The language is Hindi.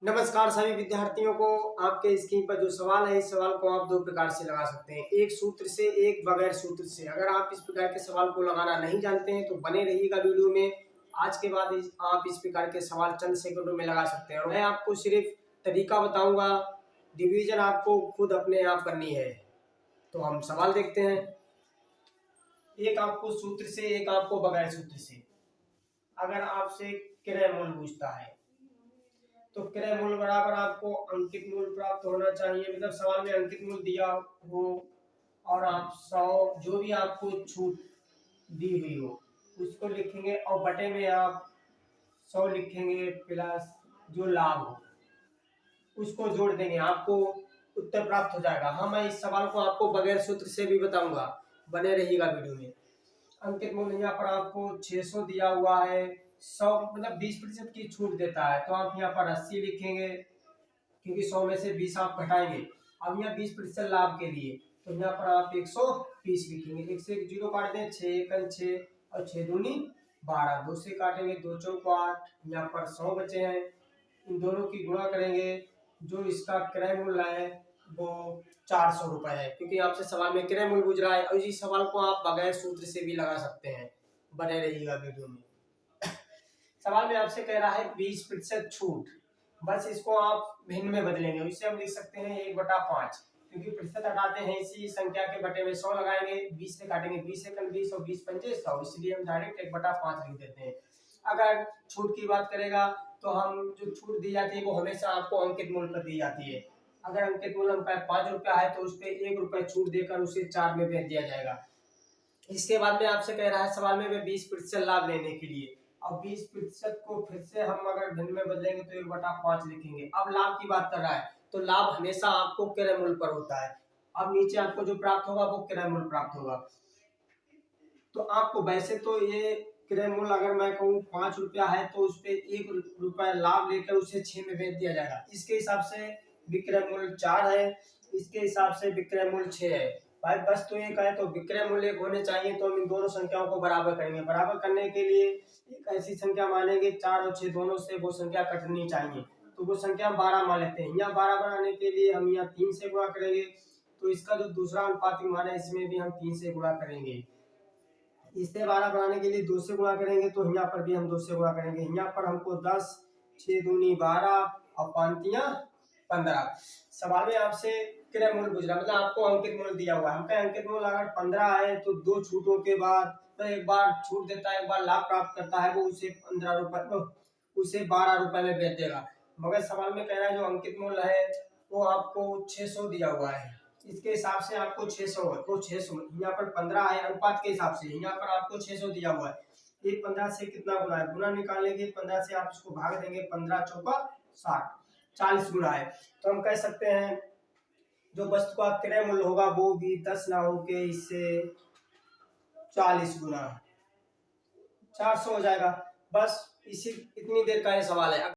नमस्कार सभी विद्यार्थियों को। आपके स्क्रीन पर जो सवाल है, इस सवाल को आप दो प्रकार से लगा सकते हैं, एक सूत्र से, एक बगैर सूत्र से। अगर आप इस प्रकार के सवाल को लगाना नहीं जानते हैं तो बने रहिएगा वीडियो में। आज के बाद आप इस प्रकार के सवाल चंद सेकंडों में लगा सकते हैं और मैं आपको सिर्फ तरीका बताऊंगा, डिवीजन आपको खुद अपने आप करनी है। तो हम सवाल देखते हैं। एक आपको सूत्र से, एक आपको बगैर सूत्र से। अगर आपसे क्रय मूल्य पूछता है तो क्रय मूल्य बराबर आपको अंकित मूल्य प्राप्त होना चाहिए। मतलब सवाल में अंकित मूल्य दिया हो और आप 100 जो भी आपको छूट दी हुई हो उसको लिखेंगे और बटे में आप 100 लिखेंगे प्लस जो लाभ हो उसको जोड़ देंगे, आपको उत्तर प्राप्त हो जाएगा। हाँ, मैं इस सवाल को आपको बगैर सूत्र से भी बताऊंगा, बने रहिएगा वीडियो में। अंकित मूल्य यहाँ पर आपको 600 दिया हुआ है, 100 मतलब 20% की छूट देता है तो आप यहाँ पर 80 लिखेंगे क्योंकि 100 में से 20 आप घटाएंगे। अब यहाँ 20% लाभ के लिए तो यहाँ पर आप 120 लिखेंगे। एक से एक जीरो काट दें, 6 एकम 6 और 6 दूनी 12, 2 से काटेंगे 2 चौको 8, यहाँ पर 100 बचे हैं। इन दोनों की गुणा करेंगे, जो इसका क्रय मूल्य है वो 400 रुपए है, क्योंकि आपसे सवाल में क्रय मूल्य पूछ रहा है। और इसी सवाल को आप बगैर सूत्र से भी लगा सकते हैं, बने रहिएगा वीडियो में। सवाल में आपसे कह रहा है 20% छूट, बस इसको आप भिन्न में बदलेंगे। इसे हम लिख सकते हैं 1/5, क्योंकि प्रतिशत हटाते हैं इसी संख्या के बटे में 100 लगाएंगे, 20 से काटेंगे 20 एकम 20 और 20 पंजे 100, इसलिए हम डायरेक्ट 1/5 लिख देते हैं। अगर छूट की बात करेगा तो हम जो छूट दी जाती है वो हमेशा आपको अंकित मूल्य पर दी जाती है। अगर अंकित मूल्य हम 5 रुपया है तो उस पर 1 रुपया छूट देकर उसे 4 में बेच दिया जाएगा। इसके बाद में आपसे कह रहा है सवाल में 20% लाभ लेने के लिए। अब 20% को फिर से हम अगर भिन्न में बदलेंगे तो 1/5 लिखेंगे। अब लाभ की बात कर रहा है तो लाभ हमेशा आपको क्रय मूल्य पर होता है। अब नीचे आपको जो प्राप्त होगा वो क्रय मूल्य प्राप्त होगा। तो आपको वैसे तो ये क्रय मूल्य अगर मैं कहूँ 5 रुपया है तो उस पर 1 रुपया लाभ लेकर उसे 6 में बेच दिया जाएगा। इसके हिसाब से विक्रय मूल्य 4 है, इसके हिसाब से विक्रय मूल्य 6 है। भाई बस तो एक है तो विक्रय मूल्य होने चाहिए, तो हम इन दोनों संख्याओं को बराबर करेंगे। बराबर करने के लिए एक ऐसी संख्या मानेंगे, 4 और 6 दोनों से वो संख्या कटनी चाहिए, तो वो संख्या 12 मान लेते हैं। यहाँ 12 बनाने के लिए हम यहाँ 3 से गुणा करेंगे, तो इसका जो दूसरा अनुपातिक मान है इसमें भी हम 3 से गुणा करेंगे। इससे 12 बनाने के लिए 2 से गुणा करेंगे तो यहाँ पर भी हम 2 से गुणा करेंगे। यहाँ पर हमको 10, 6 दूनी 12 और 5 तियां 15। सवाल में आपसे क्रय मूल्य पूछ रहा है, मतलब आपको अंकित मूल्य दिया हुआ है। हमका अंकित मूल्य अगर 15 है तो 2 छूटों के बाद तो एक बार छूट देता है, एक बार लाभ प्राप्त करता है, वो उसे 15 रुपए उसे 12 रुपए में बेच देगा। मगर सवाल में कह रहा है जो अंकित मूल्य है वो आपको 600 दिया हुआ है, इसके हिसाब से आपको 600 है तो 600 यहाँ पर 15 है अनुपात के हिसाब से, यहाँ पर आपको 600 दिया हुआ है। ये 15 से कितना गुना है, गुना निकालेंगे, 15 से आप इसको भाग देंगे, 15 चौका 60, 40 गुना है। तो हम कह सकते हैं जो वस्तु का क्रय मूल्य होगा वो भी 10 ना होके इससे 40 गुना 400 हो जाएगा। बस इतनी देर का ये सवाल है।